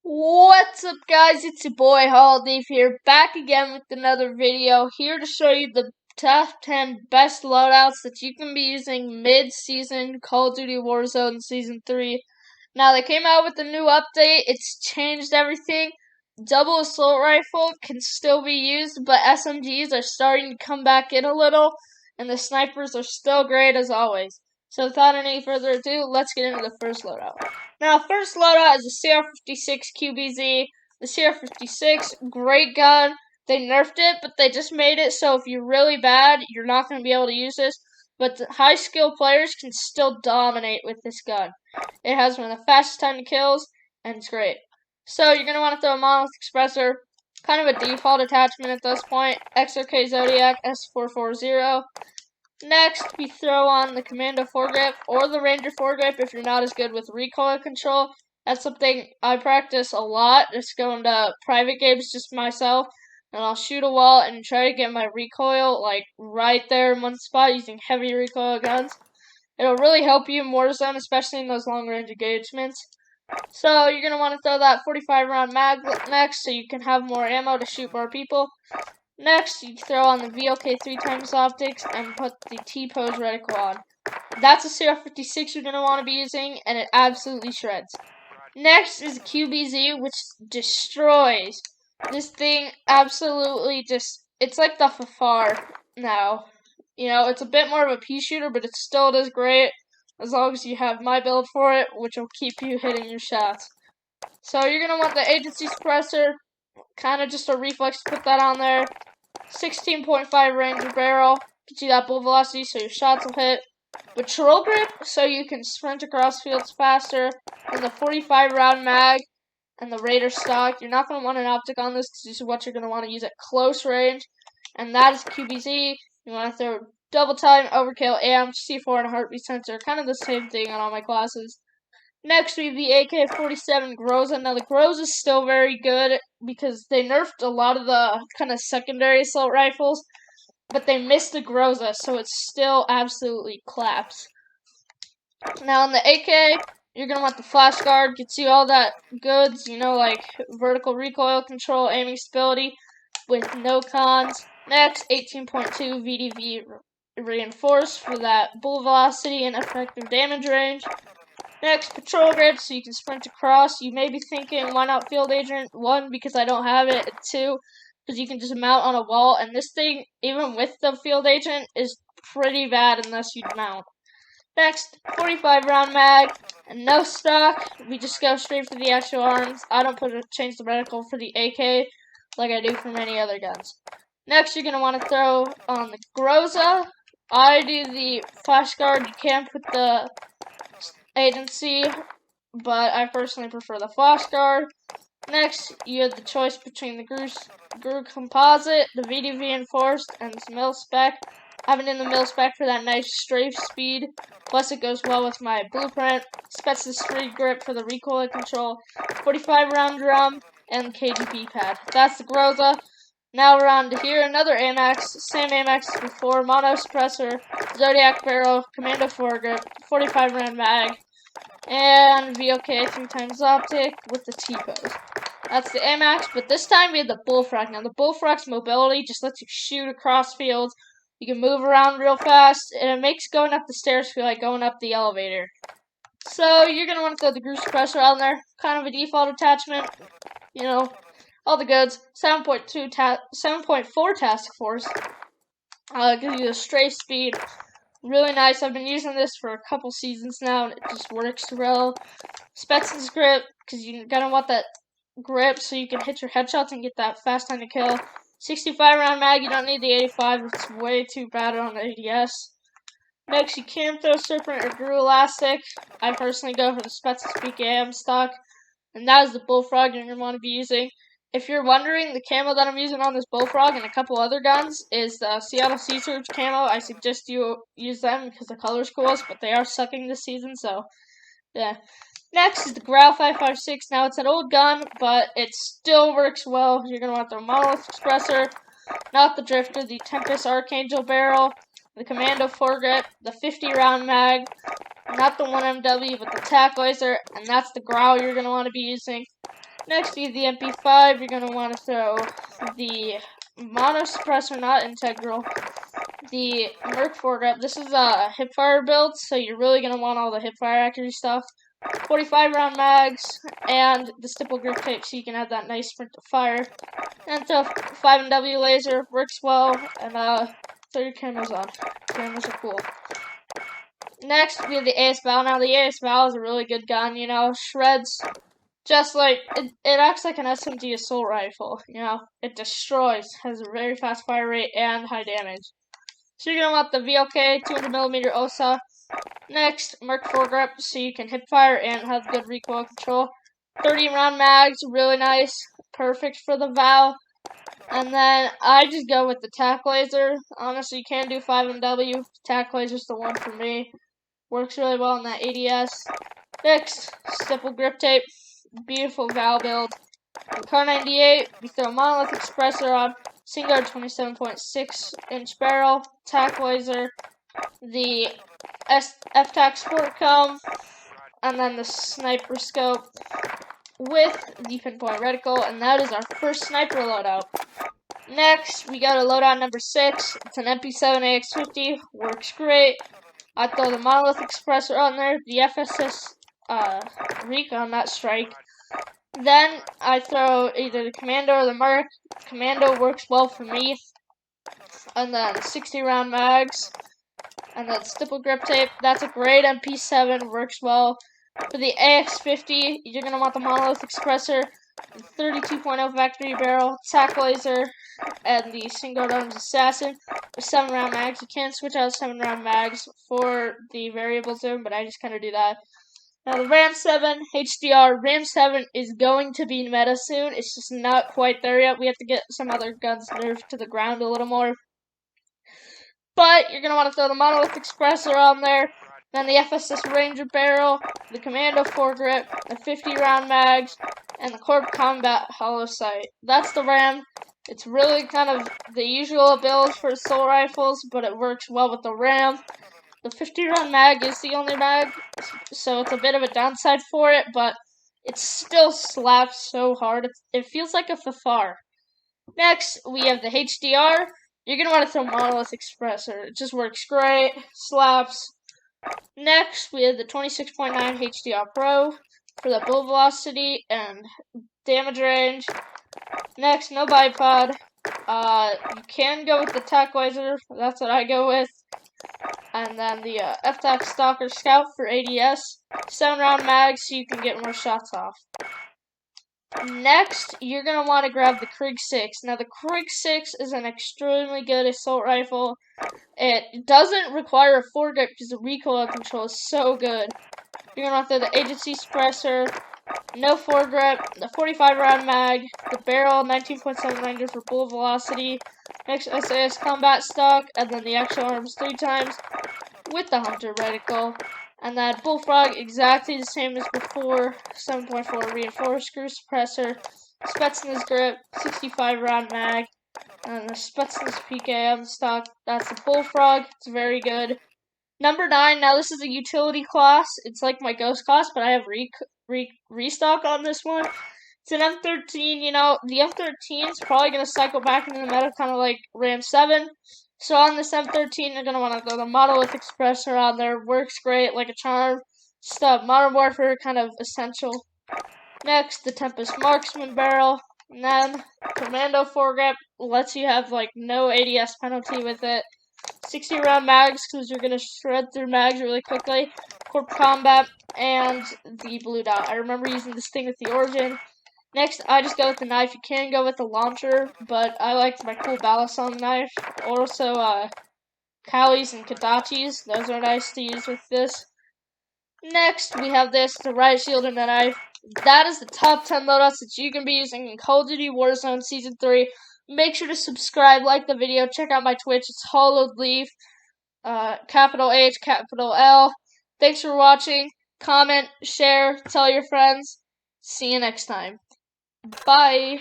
What's up, guys? It's your boy HallowedLeaf here, back again with another video, here to show you the top 10 best loadouts that you can be using mid-season Call of Duty Warzone Season 3. Now, they came out with a new update. It's changed everything. Double assault rifle can still be used, but SMGs are starting to come back in a little, and the snipers are still great as always. So without any further ado, let's get into the first loadout. Now, first loadout is the Cr56 Qbz. The Cr56, great gun. They nerfed it, but they just made it so if you're really bad, you're not going to be able to use this. But the high skill players can still dominate with this gun. It has one of the fastest time to kills, and it's great. So you're going to want to throw a monolith expressor, kind of a default attachment at this point, XRK Zodiac S440. Next, we throw on the Commando foregrip or the Ranger foregrip if you're not as good with recoil control. That's something I practice a lot, just going to private games just myself, and I'll shoot a wall and try to get my recoil like right there in one spot using heavy recoil guns. It'll really help you in Warzone, especially in those long range engagements. So you're going to want to throw that 45 round mag next so you can have more ammo to shoot more people. Next, you throw on the VLK 3x optics and put the T-pose reticle on. That's a Cr56 you're going to want to be using, and it absolutely shreds. Next is Qbz, which destroys. This thing absolutely it's like the Fafar now. You know, it's a bit more of a pea shooter, but it still does great as long as you have my build for it, which will keep you hitting your shots. So you're going to want the agency suppressor, kind of just a reflex to put that on there. 16.5 Ranger barrel, gets you that bull velocity so your shots will hit. Patrol grip, so you can sprint across fields faster. And the 45 round mag and the Raider stock. You're not going to want an optic on this because this is what you're going to want to use at close range. And that is Qbz. You want to throw double time, overkill, AM, C4, and a heartbeat sensor. Kind of the same thing on all my classes. Next, we have the AK-47 Groza. Now, the Groza is still very good because they nerfed a lot of the kind of secondary assault rifles, but they missed the Groza, so it still absolutely claps. Now, on the AK, you're going to want the flash guard. Gets you all that goods, you know, like vertical recoil control, aiming stability with no cons. Next, 18.2 VDV reinforced for that bull velocity and effective damage range. Next, patrol grip, so you can sprint across. You may be thinking, why not field agent? 1, because I don't have it. 2, because you can just mount on a wall. And this thing, even with the field agent, is pretty bad unless you mount. Next, 45 round mag, and no stock. We just go straight for the actual arms. I don't change the reticle for the AK like I do for many other guns. Next, you're going to want to throw on the Groza. I do the flash guard. You can put the agency, but I personally prefer the flash guard. Next, you have the choice between the GRU composite, the VDV enforced, and the mil spec. I have it in the mil spec for that nice strafe speed, plus it goes well with my blueprint. Specs the free grip for the recoil control, 45 round drum, and KGP pad. That's the Groza. Now we're on to here, another AMAX, same AMAX as before, mono suppressor, Zodiac barrel, Commando foregrip, 45 round mag, and VLK 3x optic with the T-pose. That's the AMAX, but this time we have the Bullfrog. Now the Bullfrog's mobility just lets you shoot across fields. You can move around real fast, and it makes going up the stairs feel like going up the elevator. So you're going to want to throw the GRU suppressor on there, kind of a default attachment, you know, all the goods. 7.4 task force, gives you a strafe speed. Really nice. I've been using this for a couple seasons now, and it just works well. Specs grip, because you're going to want that grip so you can hit your headshots and get that fast time to kill. 65 round mag, you don't need the 85. It's way too bad on the ADS. Next, you can throw Serpent or GRU elastic. I personally go for the Specs Speak AM stock, and that is the Bullfrog you're going to want to be using. If you're wondering, the camo that I'm using on this Bullfrog and a couple other guns is the Seattle Sea Surge camo. I suggest you use them because the color's coolest, but they are sucking this season, so yeah. Next is the Growl 556. Now, it's an old gun, but it still works well. You're going to want the monolith expressor, not the drifter, the Tempest Archangel barrel, the Commando foregrip, the 50 round mag, not the 1MW, but the tack laser, and that's the Growl you're going to want to be using. Next, you have the MP5. You're going to want to throw the mono suppressor, not integral. The Merc foregrip. This is a hipfire build, so you're really going to want all the hipfire accuracy stuff. 45 round mags, and the stipple grip tape so you can have that nice sprint to fire. And throw 5W laser, works well, and throw your cameras on. Cameras are cool. Next, we have the AS Val. Now, the AS Val is a really good gun, you know, shreds. Just like, it acts like an SMG assault rifle, you know. It destroys, has a very fast fire rate, and high damage. So you're going to want the VLK 200mm OSA. Next, Merc foregrip, so you can hip fire and have good recoil control. 30 round mags, really nice, perfect for the Val. And then I just go with the tack laser. Honestly, you can do 5MW. Tack laser's the one for me. Works really well in that ADS. Next, stipple grip tape, beautiful Val build. Cr98, we throw a monolithic suppressor on. Singular 27.6-inch barrel, tack laser, the F-Tac Sport Cone, and then the sniper scope with the pinpoint reticle, and that is our first sniper loadout. Next, we go to loadout number 6. It's an MP7 AX50, works great. I throw the monolithic suppressor on there, the FSS recon, not strike. Then I throw either the commando or the Merc. Commando works well for me. And then 60 round mags. And then stipple grip tape. That's a great MP7, works well. For the AX50, you're going to want the monolithic suppressor, 32.0 factory barrel, tack laser, and the single arms assassin with 7 round mags. You can switch out 7 round mags for the variable zoom, but I just kind of do that. Now the Ram 7 HDR. Ram 7 is going to be meta soon. It's just not quite there yet. We have to get some other guns nerfed to the ground a little more. But you're going to want to throw the monolithic suppressor on there. Then the FSS Ranger barrel, the Commando foregrip, the 50 round mags, and the Corp Combat hollow sight. That's the Ram. It's really kind of the usual build for assault rifles, but it works well with the Ram. The 50 round mag is the only mag, so it's a bit of a downside for it, but it still slaps so hard. It feels like a FFAR. Next, we have the HDR. You're going to want to throw monolithic suppressor. It just works great, slaps. Next, we have the 26.9 HDR Pro for the bullet velocity and damage range. Next, no bipod. You can go with the tack laser. That's what I go with. And then the F-Tac Stalker Scout for ADS. 7 round mags so you can get more shots off. Next, you're going to want to grab the Cr56. Now, the Cr56 is an extremely good assault rifle. It doesn't require a foregrip because the recoil control is so good. You're going to throw the agency suppressor, no foregrip, the 45 round mag, the barrel, 19.7 for bullet velocity, next SAS combat stock, and then the actual arms 3 times with the hunter reticle. And that bullfrog, exactly the same as before, 7.4 reinforced screw suppressor, Spetsnaz grip, 65 round mag, and the Spetsnaz PKM stock. That's the bullfrog. It's very good. Number 9, now this is a utility class. It's like my ghost class, but I have restock on this one. It's an M13, you know, the M13 is probably going to cycle back into the meta, kind of like Ram 7. So on this M13, you're going to want to throw the monolithic suppressor on there. Works great, like a charm. Stuff. Modern Warfare, kind of essential. Next, the Tempest Marksman barrel. And then, Commando foregrip lets you have, like, no ADS penalty with it. 60 round mags, because you're going to shred through mags really quickly. Corp Combat, and the Blue Dot. I remember using this thing with the Origin. Next, I just go with the knife. You can go with the launcher, but I like my cool Balisong knife. Also, Kalis and Kadachis. Those are nice to use with this. Next, we have this, the riot shield and the knife. That is the top 10 loadouts that you can be using in Call of Duty Warzone Season 3. Make sure to subscribe, like the video, check out my Twitch. It's HallowedLeaf, capital H, capital L. Thanks for watching. Comment, share, tell your friends. See you next time. Bye.